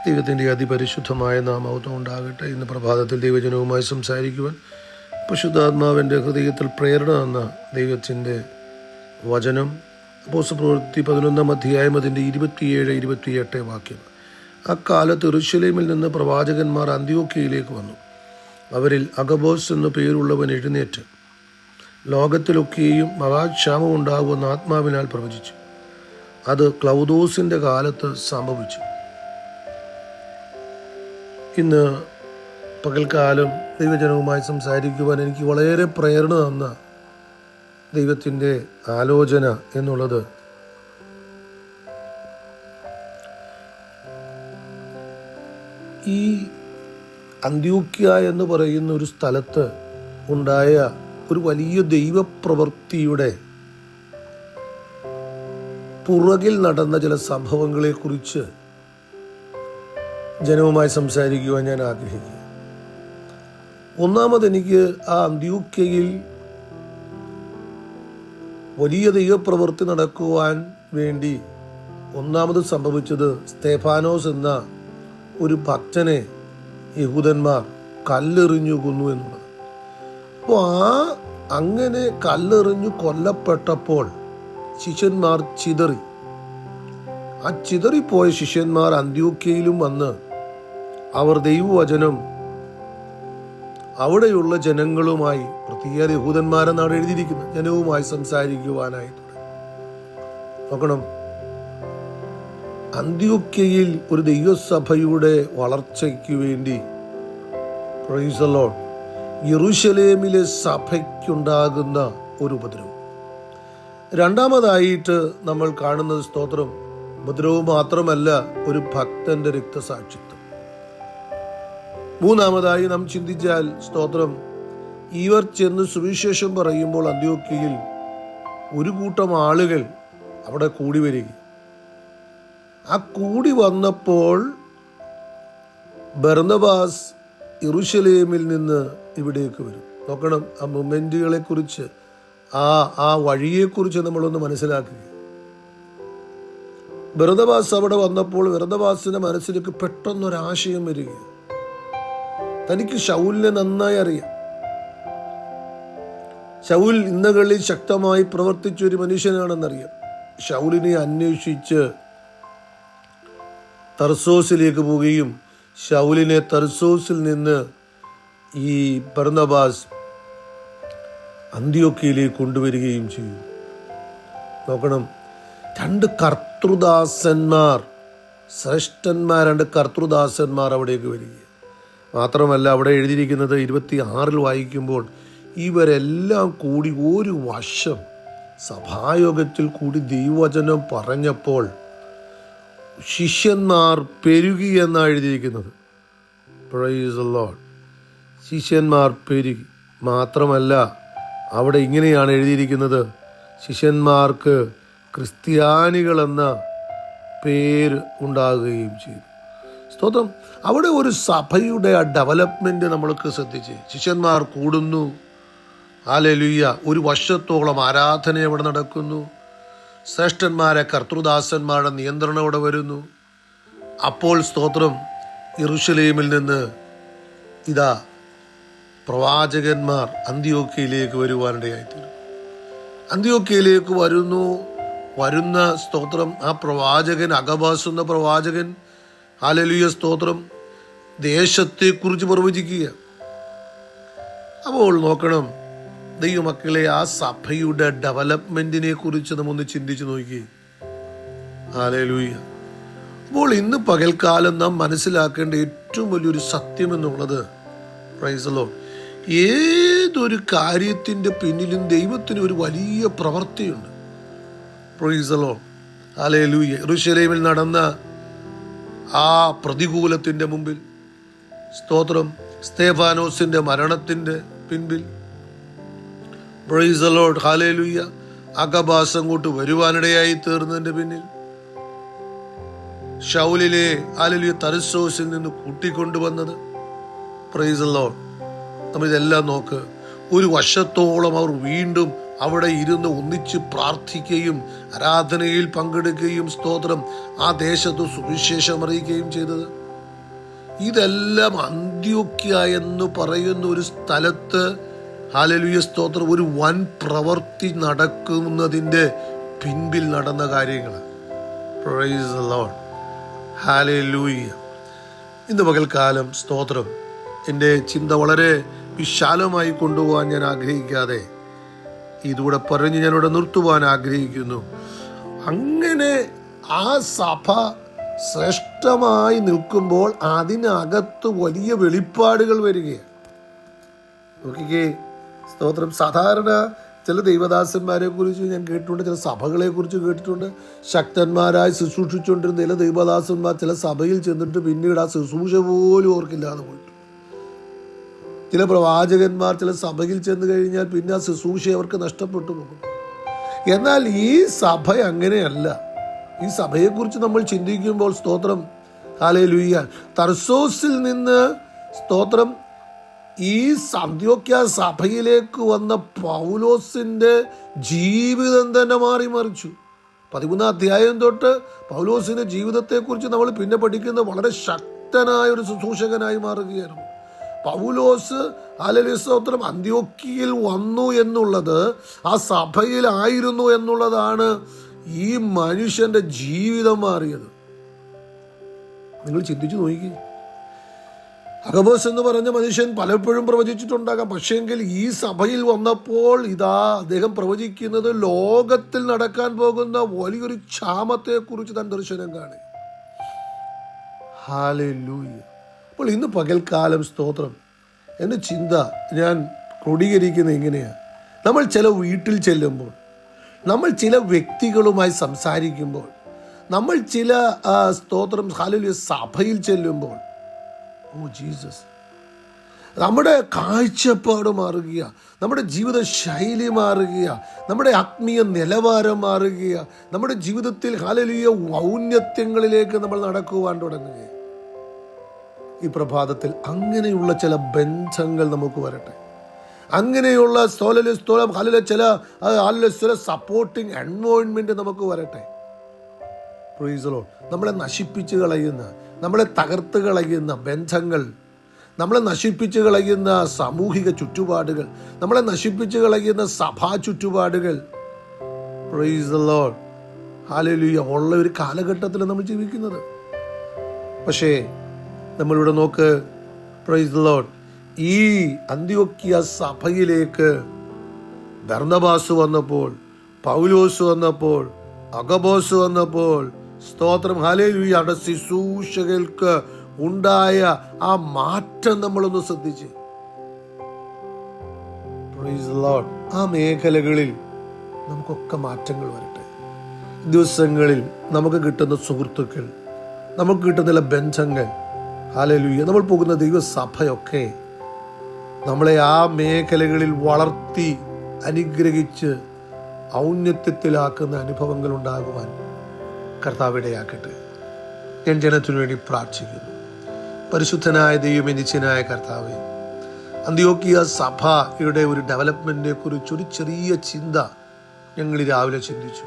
ദൈവത്തിൻ്റെ അതിപരിശുദ്ധമായ നാമം ഉണ്ടാകട്ടെ. ഇന്ന് പ്രഭാതത്തിൽ ദൈവജനവുമായി സംസാരിക്കുവാൻ പരിശുദ്ധാത്മാവിൻ്റെ ഹൃദയത്തിൽ പ്രേരണ എന്ന ദൈവത്തിൻ്റെ വചനം അപ്പോസ്തലപ്രവൃത്തി 11-ാം അധ്യായം അതിൻ്റെ 27-28 വാക്യം. അക്കാലത്ത് യെരൂശലേമിൽ നിന്ന് പ്രവാചകന്മാർ അന്ത്യോക്യയിലേക്ക് വന്നു. അവരിൽ അഗബോസ് എന്നു പേരുള്ളവൻ എഴുന്നേറ്റ് ലോകത്തിലൊക്കെയും മഹാക്ഷാമം ഉണ്ടാകുമെന്ന് ആത്മാവിനാൽ പ്രവചിച്ചു. അത് ക്ലൗദോസിൻ്റെ കാലത്ത് സംഭവിച്ചു. ഇന്ന് പകൽക്കാലം ദൈവജനവുമായി സംസാരിക്കുവാൻ എനിക്ക് വളരെ പ്രേരണ തന്ന ദൈവത്തിൻ്റെ ആലോചന എന്നുള്ളത് ഈ അന്ത്യോക്യ എന്ന് പറയുന്ന ഒരു സ്ഥലത്ത് ഉണ്ടായ ഒരു വലിയ ദൈവപ്രവൃത്തിയുടെ പുറകിൽ നടന്ന ചില സംഭവങ്ങളെക്കുറിച്ച് ജനവുമായി സംസാരിക്കുവാൻ ഞാൻ ആഗ്രഹിക്കുക. ഒന്നാമത് എനിക്ക് ആ അന്ത്യോക്യയിൽ വലിയ ദൈവപ്രവൃത്തി നടക്കുവാൻ വേണ്ടി ഒന്നാമത് സംഭവിച്ചത് സ്തേഫാനോസ് എന്ന ഒരു ഭക്തനെ യഹൂദന്മാർ കല്ലെറിഞ്ഞു കൊന്നു എന്നുള്ളത്. അപ്പോൾ അങ്ങനെ കല്ലെറിഞ്ഞു കൊല്ലപ്പെട്ടപ്പോൾ ശിഷ്യന്മാർ ചിതറി. ആ ചിതറിപ്പോയ ശിഷ്യന്മാർ അന്ത്യോക്യയിലും വന്ന് അവർ ദൈവവചനം അവിടെയുള്ള ജനങ്ങളുമായി, പ്രത്യേക യഹൂദന്മാരെന്നാണ് എഴുതിയിരിക്കുന്നത്, ജനവുമായി സംസാരിക്കുവാനായി തുടങ്ങി. നോക്കണം, അന്ത്യോക്യയിൽ ഒരു ദൈവസഭയുടെ വളർച്ചയ്ക്ക് വേണ്ടി പ്രൈസ് ദി ലോർഡ് യെരൂശലേമിലെ സഭയ്ക്കുണ്ടാകുന്ന ഒരു ഉപദ്രവം. രണ്ടാമതായിട്ട് നമ്മൾ കാണുന്നത് സ്തോത്രം ഉപദ്രവം മാത്രമല്ല, ഒരു ഭക്തന്റെ രക്തസാക്ഷിത്വം. മൂന്നാമതായി നാം ചിന്തിച്ചാൽ സ്തോത്രം ഇവർ ചെന്ന് സുവിശേഷം പറയുമ്പോൾ അന്ത്യോക്യയിൽ ഒരു കൂട്ടം ആളുകൾ അവിടെ കൂടി വരിക. ആ കൂടി വന്നപ്പോൾ ബർന്നബാസ് യെരൂശലേമിൽ നിന്ന് ഇവിടേക്ക് വരും. നോക്കണം, ആ മൊമെന്റുകളെ കുറിച്ച്, ആ വഴിയെക്കുറിച്ച് നമ്മളൊന്ന് മനസ്സിലാക്കുക. ബർന്നബാസ് അവിടെ വന്നപ്പോൾ ബർന്നബാസിന്റെ മനസ്സിലേക്ക് പെട്ടെന്നൊരാശയം വരിക. തനിക്ക് ശൗലിനെ നന്നായി അറിയാം. ശൗൽ ഇന്നകളിൽ ശക്തമായി പ്രവർത്തിച്ച ഒരു മനുഷ്യനാണെന്നറിയാം. ശൗലിനെ അന്വേഷിച്ച് തർസോസിലേക്ക് പോവുകയും ശൗലിനെ തർസോസിൽ നിന്ന് ഈ ബർന്നബാസ് അന്ത്യോക്യയിലേക്ക് കൊണ്ടുവരികയും ചെയ്യും. നോക്കണം, രണ്ട് കർത്തൃദാസന്മാർ, ശ്രേഷ്ഠന്മാർ, രണ്ട് കർത്തൃദാസന്മാർ അവിടേക്ക് വരിക. മാത്രമല്ല, അവിടെ എഴുതിയിരിക്കുന്നത് 26 വായിക്കുമ്പോൾ ഇവരെല്ലാം കൂടി ഒരു വർഷം സഭായോഗത്തിൽ കൂടി ദൈവവചനം പറഞ്ഞപ്പോൾ ശിഷ്യന്മാർ പെരുകി എന്നാണ് എഴുതിയിരിക്കുന്നത്. Price the Lord. ശിഷ്യന്മാർ പെരുകി. മാത്രമല്ല, അവിടെ ഇങ്ങനെയാണ് എഴുതിയിരിക്കുന്നത്, ശിഷ്യന്മാർക്ക് ക്രിസ്ത്യാനികളെന്ന പേര് ഉണ്ടാകുകയും ചെയ്തു. സ്തോത്രം. അവിടെ ഒരു സഭയുടെ ആ ഡെവലപ്മെന്റ് നമ്മൾക്ക് ശ്രദ്ധിച്ച്, ശിഷ്യന്മാർ കൂടുന്നു, ഹല്ലേലൂയ, ഒരു വർഷത്തോളം ആരാധന അവിടെ നടക്കുന്നു, ശ്രേഷ്ഠന്മാരെ കർത്തൃദാസന്മാരുടെ നിയന്ത്രണം അവിടെ വരുന്നു. അപ്പോൾ സ്തോത്രം യെരൂശലേമിൽ നിന്ന് ഇതാ പ്രവാചകന്മാർ അന്ത്യോക്യയിലേക്ക് വരുവാനിടയായിത്തീരും. അന്ത്യോക്യയിലേക്ക് വരുന്ന സ്തോത്രം ആ പ്രവാചകൻ അഗബോസ് എന്ന പ്രവാചകൻ, ഹല്ലേലൂയ സ്തോത്രം, ദേശത്തെക്കുറിച്ച് പ്രവചിക്കുക. അപ്പോൾ നോക്കണം ദൈവമക്കളെ, ആ സഭയുടെ ഡെവലപ്മെന്റിനെ കുറിച്ച് നമ്മൊന്ന് ചിന്തിച്ചു നോക്കി. ഹല്ലേലൂയ. അപ്പോൾ ഇന്ന് പകൽക്കാലം നാം മനസ്സിലാക്കേണ്ട ഏറ്റവും വലിയൊരു സത്യം എന്നുള്ളത്, പ്രൈസ് ദി ലോർഡ്, ഏതൊരു കാര്യത്തിൻ്റെ പിന്നിലും ദൈവത്തിന് ഒരു വലിയ പ്രവൃത്തിയുണ്ട്. Praise the lord. ഹല്ലേലൂയ. യെരൂശലേമിൽ നടന്ന ആ പ്രതികൂലത്തിൻ്റെ മുമ്പിൽ, സ്തോത്രം, സ്തേഫാനോസിന്റെ മരണത്തിൻ്റെ പിൻപിൽ, praise the lord, hallelujah, Agabus അങ്ങോട്ട് വരുവാനിടയായി തീർന്നതിൻ്റെ പിന്നിൽ, ശൗലിനെ ഹല്ലേലൂയ തർസോസിൽ നിന്ന് കൂട്ടിക്കൊണ്ടുവന്നത്, പ്രൈസ് ദി ലോർഡ്. നമ്മളിതെല്ലാം നോക്ക്. ഒരു വർഷത്തോളം അവർ വീണ്ടും അവിടെ ഇരുന്ന് ഒന്നിച്ച് പ്രാർത്ഥിക്കുകയും ആരാധനയിൽ പങ്കെടുക്കുകയും സ്തോത്രം ആ ദേശത്ത് സുവിശേഷം അറിയിക്കുകയും ചെയ്തത്. ഇതെല്ലാം അന്ത്യോക്യ എന്ന് പറയുന്ന ഒരു സ്ഥലത്ത് ഹല്ലേലൂയ സ്തോത്രം ഒരു വൻ പ്രവൃത്തി നടക്കുന്നതിൻ്റെ പിൻപിൽ നടന്ന കാര്യങ്ങൾ. Price the lord. ഹല്ലേലൂയ. ഇന്ന് പകൽക്കാലം സ്തോത്രം എൻ്റെ ചിന്ത വളരെ വിശാലമായി കൊണ്ടുപോകാൻ ഞാൻ ആഗ്രഹിക്കാതെ ഇതുകൂടെ പറഞ്ഞ് ഞാനിവിടെ നിർത്തുവാൻ ആഗ്രഹിക്കുന്നു. അങ്ങനെ ആ സഭ ശ്രേഷ്ഠമായി നിൽക്കുമ്പോൾ അതിനകത്ത് വലിയ വെളിപ്പാടുകൾ വരികയാണ്. നോക്കിക്കേ സ്തോത്രം. സാധാരണ ചില ദൈവദാസന്മാരെ കുറിച്ച് ഞാൻ കേട്ടിട്ടുണ്ട്, ചില സഭകളെ കുറിച്ച് കേട്ടിട്ടുണ്ട്. ശക്തന്മാരായി ശുശ്രൂഷിച്ചുകൊണ്ടിരുന്ന ചില ദൈവദാസന്മാർ ചില സഭയിൽ ചെന്നിട്ട് പിന്നീട് ആ ശുശ്രൂഷ പോലും ഓർക്കില്ലാതെ പോയിട്ടു. ചില പ്രവാചകന്മാർ ചില സഭയിൽ ചെന്ന് കഴിഞ്ഞാൽ പിന്നെ ആ ശുശ്രൂഷ അവർക്ക് നഷ്ടപ്പെട്ടു പോകും. എന്നാൽ ഈ സഭ അങ്ങനെയല്ല. ഈ സഭയെക്കുറിച്ച് നമ്മൾ ചിന്തിക്കുമ്പോൾ സ്തോത്രം ഹല്ലേലൂയ, തർസോസിൽ നിന്ന് സ്തോത്രം ഈ അന്ത്യോക്യ സഭയിലേക്ക് വന്ന പൗലോസിൻ്റെ ജീവിതം തന്നെ മാറി മറിച്ചു. 13 അധ്യായം തൊട്ട് പൗലോസിൻ്റെ ജീവിതത്തെക്കുറിച്ച് നമ്മൾ പിന്നെ പഠിക്കുന്ന വളരെ ശക്തനായ ഒരു ശുശ്രൂഷകനായി മാറുകയായിരുന്നു. പൗലോസ് ഹല്ലേലൂയ സ്തോത്രം അന്ത്യോക്യയിൽ വന്നു എന്നുള്ളത്, ആ സഭയിലായിരുന്നു എന്നുള്ളതാണ് ഈ മനുഷ്യന്റെ ജീവിതം മാറിയത്. നിങ്ങൾ ചിന്തിച്ചു നോക്കി. അഗബോസ് എന്ന് പറഞ്ഞ മനുഷ്യൻ പലപ്പോഴും പ്രവചിച്ചിട്ടുണ്ടാകാം. പക്ഷേങ്കിൽ ഈ സഭയിൽ വന്നപ്പോൾ ഇതാ അദ്ദേഹം പ്രവചിക്കുന്നത് ലോകത്തിൽ നടക്കാൻ പോകുന്ന വലിയൊരു ക്ഷാമത്തെക്കുറിച്ച് താൻ ദർശനം കാണും. ഹല്ലേലൂയ. അപ്പോൾ ഇന്ന് പകൽക്കാലം സ്തോത്രം എൻ്റെ ചിന്ത ഞാൻ ക്രോഡീകരിക്കുന്നത് ഇങ്ങനെയാണ്. നമ്മൾ ചില വീട്ടിൽ ചെല്ലുമ്പോൾ, നമ്മൾ ചില വ്യക്തികളുമായി സംസാരിക്കുമ്പോൾ, നമ്മൾ ചില സ്തോത്രം ഹല്ലേലൂയ സഭയിൽ ചെല്ലുമ്പോൾ, ഓ ജീസസ്, നമ്മുടെ കാഴ്ചപ്പാട് മാറുക, നമ്മുടെ ജീവിത ശൈലി മാറുക, നമ്മുടെ ആത്മീയ നിലവാരം മാറുക, നമ്മുടെ ജീവിതത്തിൽ ഹല്ലേലൂയ ഔന്നത്യങ്ങളിലേക്ക് നമ്മൾ നടക്കുവാൻ തുടങ്ങുക. ഈ പ്രഭാതത്തിൽ അങ്ങനെയുള്ള ചില ബന്ധങ്ങൾ നമുക്ക് വരട്ടെ. അങ്ങനെയുള്ള ചില സപ്പോർട്ടിങ് എൻവയോൺമെന്റ് നമുക്ക് വരട്ടെ. Price the Lord. നമ്മളെ നശിപ്പിച്ച് കളയുന്ന, നമ്മളെ തകർത്ത് കളയുന്ന ബന്ധങ്ങൾ, നമ്മളെ നശിപ്പിച്ച് കളയുന്ന സാമൂഹിക ചുറ്റുപാടുകൾ, നമ്മളെ നശിപ്പിച്ച് കളയുന്ന സഭാ ചുറ്റുപാടുകൾ, പ്രൈസ് ദി ലോർഡ് ഹല്ലേലൂയ, ഉള്ള ഒരു കാലഘട്ടത്തിൽ നമ്മൾ ജീവിക്കുന്നത്. പക്ഷേ നമ്മളിവിടെ നോക്ക്, പ്രൈസ് ദി ലോർഡ്, ഈ അന്ത്യോക്യ സഭയിലേക്ക് ബർന്നബാസ് വന്നപ്പോൾ, പൗലോസ് വന്നപ്പോൾ, അഗബോസ് വന്നപ്പോൾ, സ്തോത്രം ഹല്ലേലൂയ, അവിടെ ശുശ്രൂഷകൾക്ക് ഉണ്ടായ ആ മാറ്റം നമ്മളൊന്ന് ശ്രദ്ധിച്ച്. Price the Lord. ആ മേഖലകളിൽ നമുക്കൊക്കെ മാറ്റങ്ങൾ വരട്ടെ. ദിവസങ്ങളിൽ നമുക്ക് കിട്ടുന്ന സുഹൃത്തുക്കൾ, നമുക്ക് കിട്ടുന്ന ബന്ധങ്ങൾ, ഹല്ലേലൂയ, നമ്മൾ പോകുന്ന ദൈവസഭയൊക്കെ നമ്മളെ ആ മേഖലകളിൽ വളർത്തി അനുഗ്രഹിച്ച് ഔന്നത്യത്തിലാക്കുന്ന അനുഭവങ്ങൾ ഉണ്ടാകുവാൻ കർത്താവിടയാക്കട്ടെ. ഞാൻ ജനത്തിനു വേണ്ടി പ്രാർത്ഥിക്കുന്നു. പരിശുദ്ധനായ ദൈവമേ, നിത്യനായ കർത്താവേ, അന്ത്യോക്യ സഭയുടെ ഒരു ഡെവലപ്മെന്റിനെ കുറിച്ചൊരു ചെറിയ ചിന്ത ഞങ്ങൾ രാവിലെ ചിന്തിച്ചു.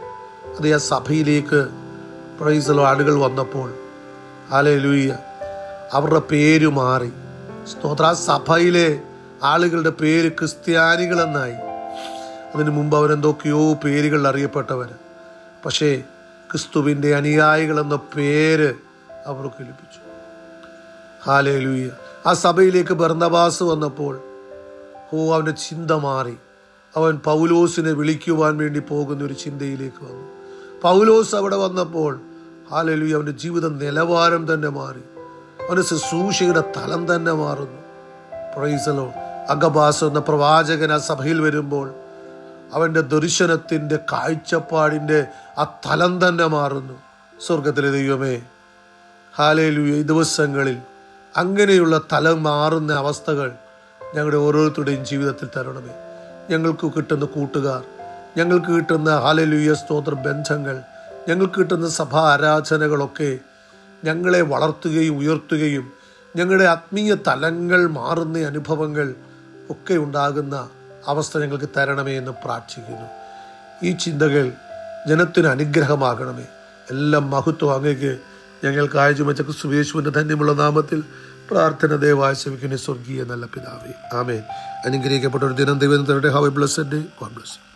അത് ആ സഭയിലേക്ക് പ്രൈസ് ദി ലോർഡ് ആളുകൾ വന്നപ്പോൾ ഹല്ലേലൂയ അവരുടെ പേര് മാറി. സ്തോത്ര, സഭയിലെ ആളുകളുടെ പേര് ക്രിസ്ത്യാനികളെന്നായി. അതിനു മുമ്പ് അവരെന്തൊക്കെയോ പേരുകൾ അറിയപ്പെട്ടവർ. പക്ഷേ ക്രിസ്തുവിൻ്റെ അനുയായികൾ എന്ന പേര് അവർക്ക് ലഭിച്ചു. ഹല്ലേലൂയ. ആ സഭയിലേക്ക് ബർന്നബാസ് വന്നപ്പോൾ അവൻ്റെ ചിന്ത മാറി. അവൻ പൗലോസിനെ വിളിക്കുവാൻ വേണ്ടി പോകുന്ന ഒരു ചിന്തയിലേക്ക് വന്നു. പൗലോസ് അവിടെ വന്നപ്പോൾ ഹല്ലേലൂയ അവൻ്റെ ജീവിത നിലവാരം തന്നെ മാറി. അവൻ്റെ ശുശ്രൂഷയുടെ തലം തന്നെ മാറുന്നു. Price the Lord. അഗബാസ് എന്ന പ്രവാചകൻ ആ സഭയിൽ വരുമ്പോൾ അവൻ്റെ ദർശനത്തിൻ്റെ കാഴ്ചപ്പാടിൻ്റെ ആ തലം തന്നെ മാറുന്നു. സ്വർഗത്തിലെ ദൈവമേ ഹല്ലേലൂയ, ഈ ദിവസങ്ങളിൽ അങ്ങനെയുള്ള തലം മാറുന്ന അവസ്ഥകൾ ഞങ്ങളുടെ ഓരോരുത്തരുടെയും ജീവിതത്തിൽ തരണമേ. ഞങ്ങൾക്ക് കിട്ടുന്ന കൂട്ടുകാർ, ഞങ്ങൾക്ക് കിട്ടുന്ന ഹല്ലേലൂയ സ്തോത്ര ബന്ധങ്ങൾ, ഞങ്ങൾക്ക് കിട്ടുന്ന സഭാ ആരാധനകളൊക്കെ ഞങ്ങളെ വളർത്തുകയും ഉയർത്തുകയും ഞങ്ങളുടെ ആത്മീയ തലങ്ങൾ മാറുന്ന അനുഭവങ്ങൾ ഒക്കെ ഉണ്ടാകുന്ന അവസ്ഥ ഞങ്ങൾക്ക് തരണമേ എന്ന് പ്രാർത്ഥിക്കുന്നു. ഈ ചിന്തകൾ ജനത്തിന് അനുഗ്രഹമാകണമേ. എല്ലാം മഹത്വം അങ്ങേക്ക് ഞങ്ങൾ കാഴ്ചവെച്ച ക്രിസ്തുയേശുവിൻ്റെ ധന്യമുള്ള നാമത്തിൽ പ്രാർത്ഥന ദയവായി ശ്രമിക്കുന്ന സ്വർഗീയ നല്ല പിതാവേ, ആമേൻ. അനുഗ്രഹിക്കപ്പെട്ട ഒരു ദിനം ദൈവം തരട്ടെ. Have A blessed day. God bless you.